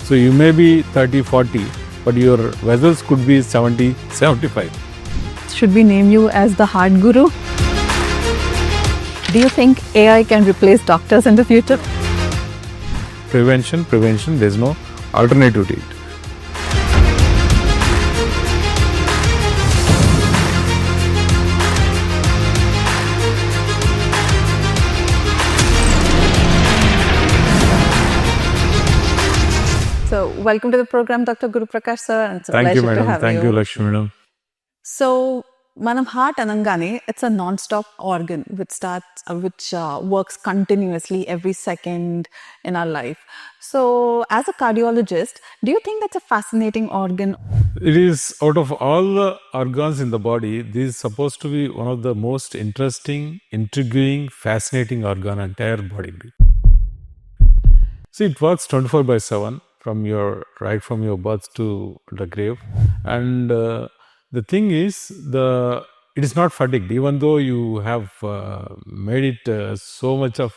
So you may be 30, 40, but your vessels could be 70, 75. Should we name you as the heart guru? Do you think AI can replace doctors in the future? Prevention, there's no alternative to it. So, welcome to the program, Dr. Guru Prakash sir. And it's a Thank you, pleasure madam. to have Thank you, Lakshmi madam. So, manam heart anangane, it's a non-stop organ which works continuously every second in our life. So, as a cardiologist, do you think that's a fascinating organ? It is, out of all the organs in the body, this is supposed to be one of the most interesting, intriguing, fascinating organ in entire body. See, it works 24/7 from your birth to the grave, and the thing is, it is not fatigued, even though you have made it so much of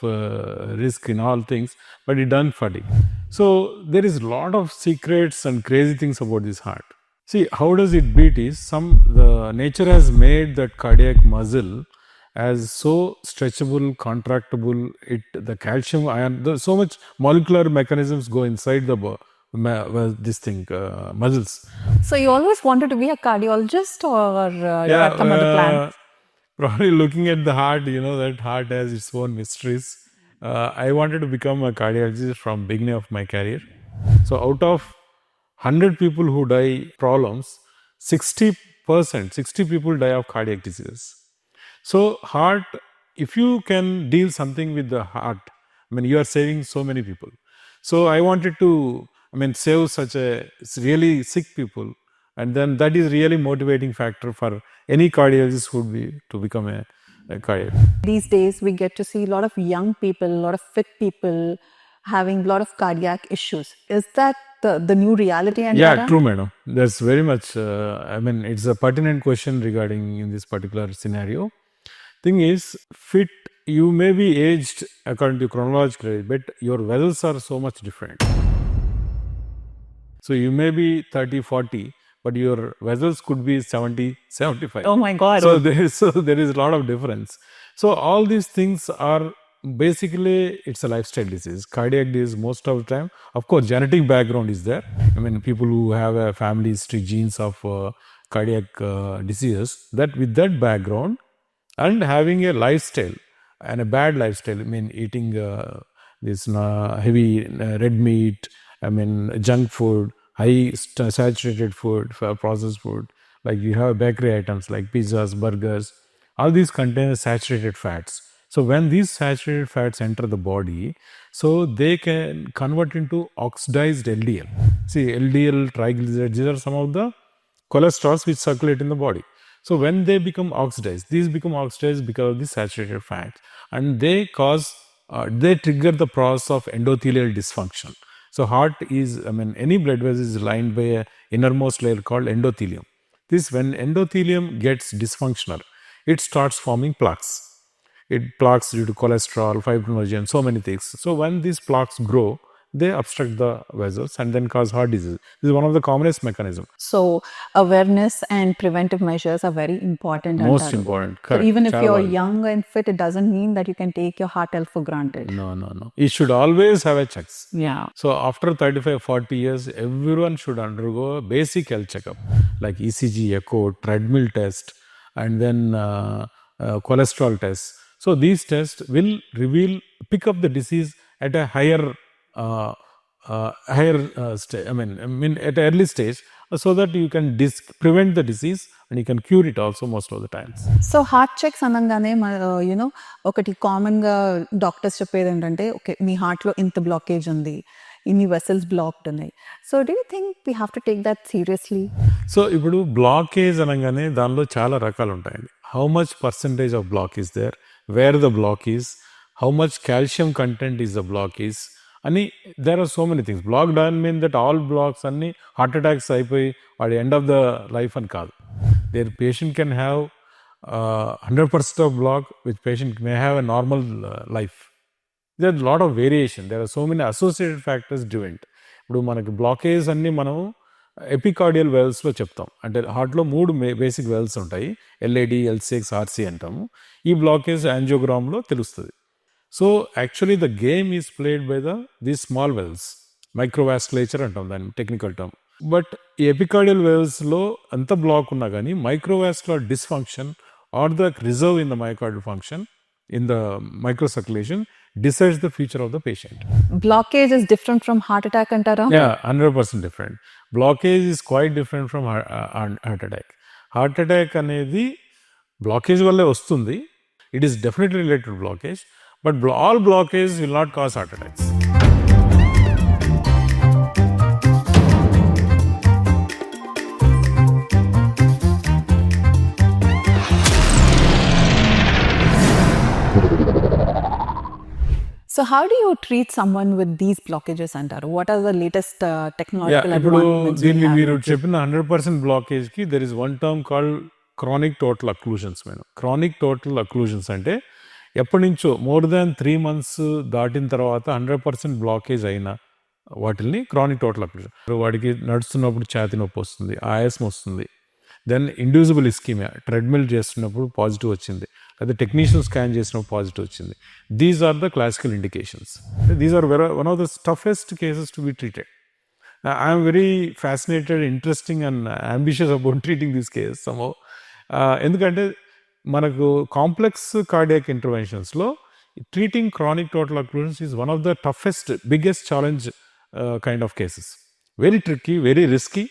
risk in all things, but it doesn't fatigue. So there is a lot of secrets and crazy things about this heart. See, how does it beat is the nature has made that cardiac muscle as so stretchable, contractible. The calcium ion, so much molecular mechanisms go inside the muscles. So, you always wanted to be a cardiologist, or you had some other plan? Probably looking at the heart, that heart has its own mysteries. I wanted to become a cardiologist from beginning of my career. So out of 100 people who die problems, 60 people die of cardiac diseases. So heart, if you can deal something with the heart, you are saving so many people. So I wanted to, save such a really sick people, and then that is really motivating factor for any cardiologist would be to become a cardiologist. These days, we get to see a lot of young people, a lot of fit people having a lot of cardiac issues. Is that the new reality? And yeah, true, madam. That's very much, it's a pertinent question regarding in this particular scenario. Thing is, fit, you may be aged according to chronological age, but your vessels are so much different. So you may be 30, 40, but your vessels could be 70, 75. Oh my God. So there is a lot of difference. So all these things are basically, it's a lifestyle disease. Cardiac disease most of the time. Of course, genetic background is there. People who have a family history, genes of cardiac diseases, that with that background and having a lifestyle and a bad lifestyle, eating this heavy red meat, junk food, high saturated food, processed food, like you have bakery items like pizzas, burgers, all these contain saturated fats. So when these saturated fats enter the body, so they can convert into oxidized LDL. See, LDL, triglycerides, these are some of the cholesterols which circulate in the body. So when they become oxidized, these become oxidized because of the saturated fats, and they trigger the process of endothelial dysfunction. So heart is, any blood vessel is lined by a innermost layer called endothelium. When endothelium gets dysfunctional, it starts forming plaques. It plaques due to cholesterol, fibrinogen, so many things. So when these plaques grow, they obstruct the vessels and then cause heart disease. This is one of the commonest mechanisms. So awareness and preventive measures are very important. Most important. Correct. So even if you're young and fit, it doesn't mean that you can take your heart health for granted. No. You should always have a checks. Yeah. So after 35, 40 years, everyone should undergo a basic health checkup like ECG, echo, treadmill test, and then cholesterol test. So these tests will pick up the disease at a higher stage, at an early stage, so that you can prevent the disease and you can cure it also most of the times. So heart checks anangane, ఒకటి common గా doctors చెప్పేది ఏంటంటే, okay, మీ heart లో ఇంత blockage ఉంది, ఇన్ని vessels blocked ఉన్నాయి. So do you think we have to take that seriously? So ఇప్పుడు బ్లాకేజ్ అనగానే దానిలో చాలా రకాలు ఉంటాయండి. How much percentage of block is there, where the block is, how much calcium content is the block is, and there are so many things. Block doesn't mean that all blocks and heart attacks అయిపోయి at the end of the life and కాదు. Their patient can have 100% of block, which patient may have a normal life. There are a lot of variation. There are so many associated factors driven. ఇప్పుడు మనకి blockage అన్ని మనం ఎపికార్డియల్ వెల్స్లో చెప్తాం. అంటే హార్ట్లో 3 basic vessels ఉంటాయి, LAD, LCX, RC అంటాము. ఈ బ్లాకేజ్ యాంజియోగ్రామ్లో తెలుస్తుంది. So actually the game is played by these small vessels, microvasculature అంటాం దాని టెక్నికల్ టర్మ్. బట్ ఈ ఎపికార్డియల్ వెల్స్లో ఎంత బ్లాక్ ఉన్నా కానీ microvascular dysfunction or the reserve in the myocardial function in the microcirculation decides the future of the patient. Blockage is different from heart attack antara? Yeah, 100% different. Blockage is quite different from heart attack. Heart attack anedi blockage valle vastundi. It is definitely related to blockage, but all blockage will not cause heart attacks. So how do you treat someone with these blockages antaru? What are the latest technological advancements we have? మీరు చెప్పిన 100% blockage కి there is one term called chronic total occlusions. Chronic total occlusions అంటే ఎప్పటి నుంచో more than 3 months దాటిన తర్వాత 100% blockage అయిన వాటిని క్రానిక్ టోటల్ అక్లూజన్. వాడికి నడుస్తున్నప్పుడు ఛాతీ నొప్పి వస్తుంది, ఆయాసం వస్తుంది, దెన్ ఇండ్యూజిబుల్ ఇస్కీమియా, ట్రెడ్మిల్ చేస్తున్నప్పుడు పాజిటివ్ వచ్చింది, లేదా టెక్నీషియన్ స్కాన్ చేసినప్పుడు పాజిటివ్ వచ్చింది. These are the classical indications. These are one of the toughest cases to be treated. I'm very fascinated, interesting and ambitious about treating this case somehow. ఎందుకంటే మనకు complex cardiac ఇంటర్వెన్షన్స్లో treating chronic total occlusions is one of the toughest, biggest challenge kind of cases. Very tricky, very risky,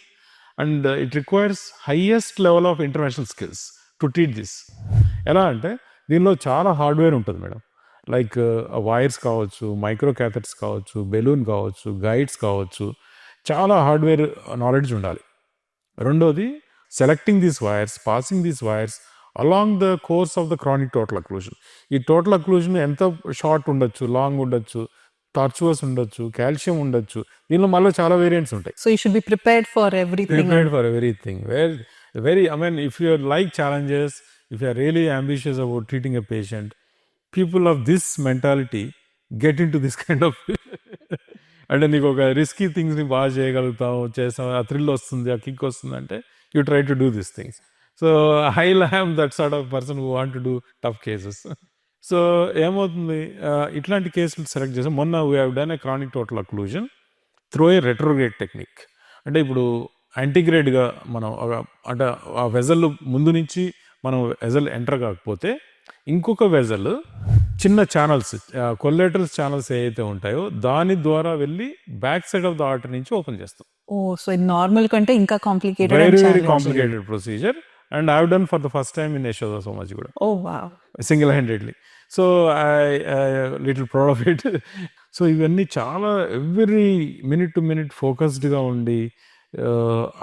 and it requires highest level of interventional skills to treat this. ఎలా అంటే దీనిలో చాలా hardware ఉంటుంది madam. Like wires కావచ్చు, micro catheters కావచ్చు, balloon కావచ్చు, guides కావచ్చు, చాలా హార్డ్వేర్ నాలెడ్జ్ ఉండాలి. రెండోది selecting these wires, passing these wires along the course of the chronic total occlusion. ఈ టోటల్ అక్లూజన్ ఎంత షార్ట్ ఉండొచ్చు, లాంగ్ ఉండొచ్చు, టార్చువస్ ఉండొచ్చు, కాల్షియం ఉండొచ్చు. దీనిలో మళ్ళీ చాలా వేరియంట్స్ ఉంటాయి. So you should be prepared for everything. Prepared for everything. Very, I mean, if you like challenges, if you are really ambitious about treating a patient, people of this mentality get into this kind of అంటే నీకు ఒక risky థింగ్స్ని బాగా చేయగలుగుతావు, చేస్తావు, ఆ thrill వస్తుంది, ఆ kick వస్తుంది అంటే you try to do this things. So I am that sort of person who want to do tough cases. So ఏమవుతుంది, ఇట్లాంటి కేసులు సెలెక్ట్ చేసాం. మొన్న we have done a chronic total occlusion through a retrograde technique. అంటే ఇప్పుడు యాంటీగ్రేడ్గా మనం అంటే ఆ వెజల్ ముందు నుంచి మనం వెజల్ ఎంటర్ కాకపోతే ఇంకొక వెజల్ చిన్న ఛానల్స్, కొల్లేటరల్ ఛానల్స్ ఏవైతే ఉంటాయో దాని ద్వారా వెళ్ళి back side of the artery నుంచి ఓపెన్ చేస్తాం. సో నార్మల్ కంటే ఇంకా complicated, very complicated procedure. And I have done for the first time in Yashoda Somaji కూడా. Oh wow. Single handedly. So I little proud of it. So ఇవన్నీ చాలా every minute to minute ఫోకస్డ్గా ఉండి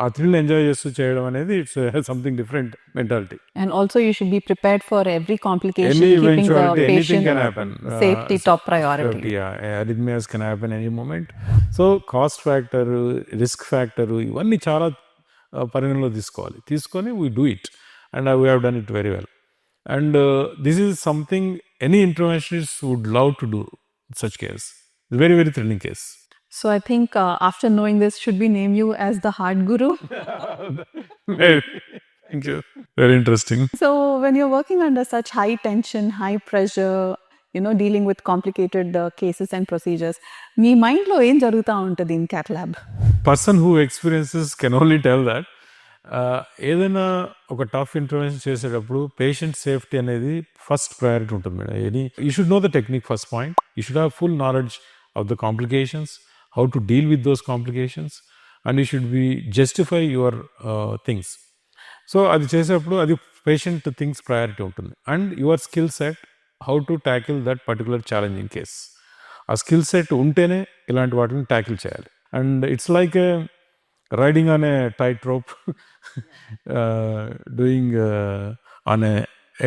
ఆ thrill enjoy చేస్తూ చేయడం అనేది it's something different mentality. And also you should be prepared for every complication, Any keeping the eventuality, anything patient can happen. safety top priority. Arrhythmias can happen any moment. So cost factor, risk factor ఇవన్నీ చాలా పరిగణలో తీసుకొని we do it, and we have done it very well. And this is something any interventionist would love to do such case. Very, very thrilling case. So I think after knowing this, should we name you as the heart guru? Thank you. Very interesting. So when you're working under such high tension, high pressure, dealing with complicated cases and procedures, మీ మైండ్లో ఏం జరుగుతూ ఉంటుంది in cath lab? Person who experiences can only tell that. ఏదైనా ఒక tough intervention చేసేటప్పుడు patient safety అనేది first priority ఉంటుంది madam. You should know the technique first point. You should have full knowledge of the complications, how to deal with those complications, and you should be justify your things. So అది చేసేటప్పుడు అది patient things priority ఉంటుంది. And your skill set, how to tackle that particular challenging case. ఆ skill set ఉంటేనే ఇలాంటి వాటిని tackle చేయాలి. And it's like riding on a tightrope, doing on a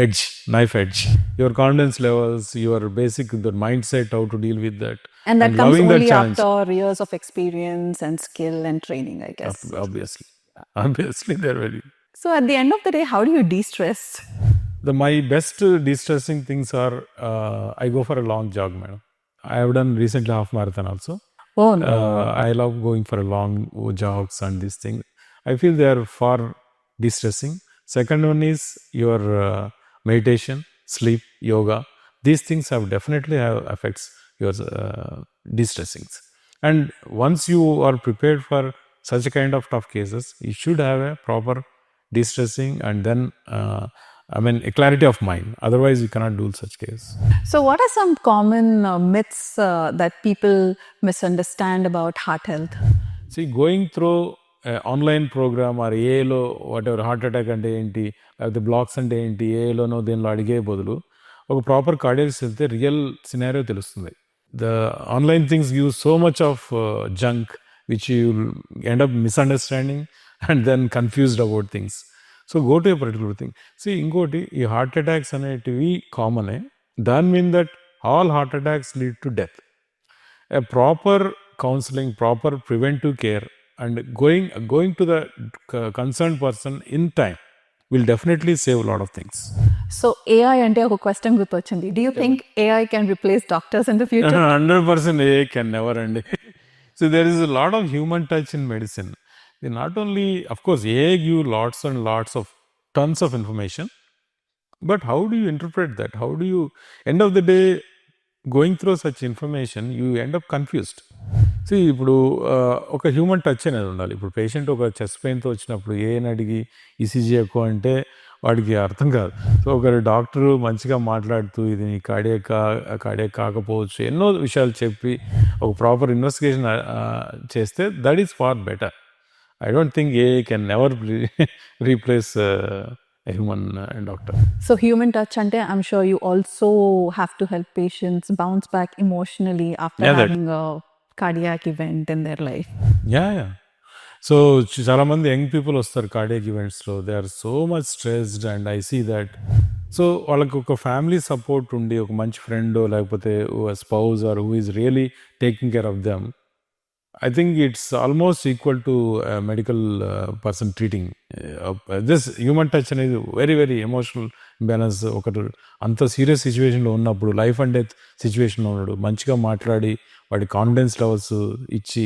edge, knife edge. Your confidence levels, your basic the mindset, how to deal with that. And that comes loving only that challenge. after years of experience and skill and training, I guess. Obviously, they're very. So at the end of the day, how do you de-stress? My best de-stressing things are I go for a long jog, madam. I have done recently half marathon also. Oh no. I love going for long jogs and these things. I feel they are far distressing. Second one is your meditation, sleep, yoga. These things have definitely have effects your distressings. And once you are prepared for such a kind of tough cases, you should have a proper distressing and then a clarity of mind. Otherwise, you cannot do such case. So, what are some common myths that people misunderstand about heart health? See, going through online program or ఏఏలో whatever heart attack అంటే ఏంటి, లేకపోతే blocks అంటే ఏంటి, ఏఏలోనో దీనిలో అడిగే బదులు ఒక ప్రాపర్ కార్డియాలజిస్ట్ వెళ్తే రియల్ సినారియో తెలుస్తుంది. The online things give so much of junk which you end up misunderstanding and then confused about things. So go to a particular thing. So ఇంకోటి, ఈ హార్ట్ అటాక్స్ అనేటివి కామనే. దాని mean that all heart attacks lead to death. A proper counseling, proper preventive care, and going to the concerned person in time will definitely save a lot of things. So, AI అంటే ఒక question గుర్తొచ్చింది. Do you think AI can replace doctors in the future? 100% AI can never end. So there is a lot of human touch in medicine. They not only, of course, AI give lots and lots of tons of information, but how do you interpret that? How do you, end of the day, going through such information, you end up confused. See, ఇప్పుడు ఒక human touch అనేది ఉండాలి. ఇప్పుడు patient ఒక chest పెయిన్తో వచ్చినప్పుడు ఏని అడిగి ECG ఎక్కువ అంటే వాడికి అర్థం కాదు. సో ఒక డాక్టరు మంచిగా మాట్లాడుతూ ఇది నీ కార్డియాక్ కాకపోవచ్చు, ఎన్నో విషయాలు చెప్పి ఒక ప్రాపర్ ఇన్వెస్టిగేషన్ చేస్తే that is far better. I don't think AI can never replace a human doctor. So, human touch ante, I'm sure you also have to help patients bounce back emotionally after having a cardiac event in their life. Yeah. So చాలా మంది young people వస్తారు cardiac ఈవెంట్స్లో. They are so much stressed and I see that. So వాళ్ళకి ఒక family support ఉండి, ఒక మంచి friend లేకపోతే spouse or who is really taking care of them, I think it's almost equal to a medical person treating. This human touch అనేది very very emotional balance. ఒకటి అంత serious సిచ్యువేషన్లో ఉన్నప్పుడు, లైఫ్ అండ్ డెత్ సిచ్యువేషన్లో ఉన్నాడు, మంచిగా మాట్లాడి వాడి కాన్ఫిడెన్స్ లెవెల్స్ ఇచ్చి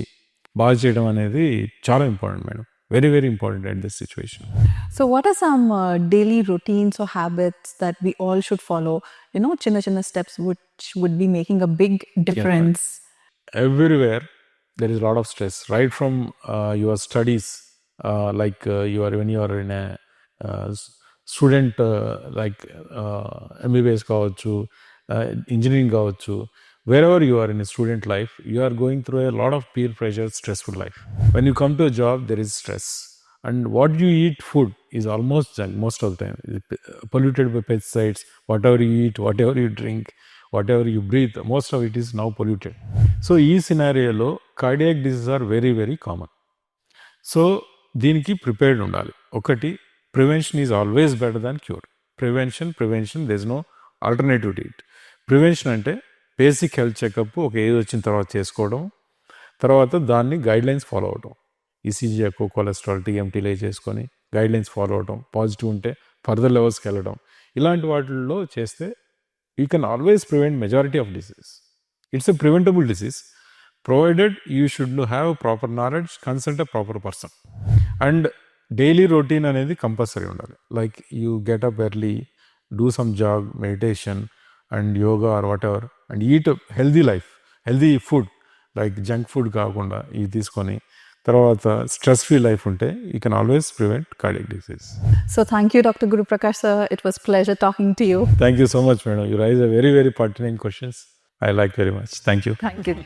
బాగా చేయడం అనేది చాలా important madam. Very, very important at this situation. So, what are some daily routines or habits that we all should follow? You know, chinna steps which would be making a big difference. Yeah. Everywhere there is a lot of stress, right from your studies, like when you are in a student, like MBBS కావచ్చు, engineering కావచ్చు, wherever you are in a student life, you are going through a lot of peer pressure, stressful life. When you come to a job, there is stress. And what you eat, food, is almost junk most of the time. Polluted by pesticides. Whatever you eat, whatever you drink, whatever you breathe, most of it is now polluted. So, ఈ సినారియోలో cardiac disease are very very common. So దీనికి prepared ఉండాలి. ఒకటి, prevention is always better than cure. Prevention there is no alternative to it. Prevention అంటే basic health checkup ఒక age వచ్చిన తర్వాత చేసుకోవడం, తర్వాత దాన్ని గైడ్లైన్స్ ఫాలో అవడం. ఈసీజీ ఎక్కువ, కొలెస్ట్రాల్, టీఎంటీలే చేసుకొని గైడ్లైన్స్ ఫాలో అవడం, పాజిటివ్ ఉంటే ఫర్దర్ లెవెల్స్కి వెళ్ళడం, ఇలాంటి వాటిల్లో చేస్తే you can always prevent majority of disease. It's a preventable disease, provided you should have proper knowledge, consult a proper person. And daily routine అనేది కంపల్సరీ ఉండాలి. Like you get up early, do some jog, meditation and yoga or whatever, and eat a healthy life, healthy food, like junk food కాకుండా ఇది తీసుకొని తర్వాత stress free life ఉంటే you can always prevent cardiac disease. So, thank you, Dr. Guru Prakash sir. It was pleasure talking to you. Thank you so much, madam. You raise a very, very pertinent questions. I like very much. Thank you. Thank you.